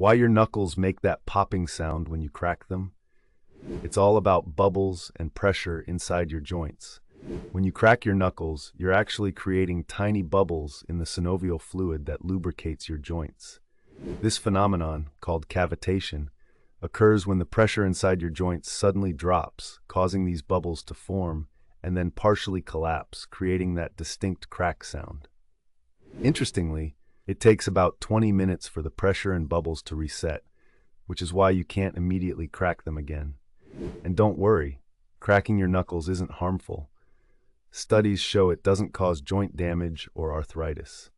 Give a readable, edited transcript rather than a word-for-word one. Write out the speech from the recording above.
Why your knuckles make that popping sound when you crack them? It's all about bubbles and pressure inside your joints. When you crack your knuckles, you're actually creating tiny bubbles in the synovial fluid that lubricates your joints. This phenomenon, called cavitation, occurs when the pressure inside your joints suddenly drops, causing these bubbles to form and then partially collapse, creating that distinct crack sound. Interestingly, it takes about 20 minutes for the pressure and bubbles to reset, which is why you can't immediately crack them again. And don't worry, cracking your knuckles isn't harmful. Studies show it doesn't cause joint damage or arthritis.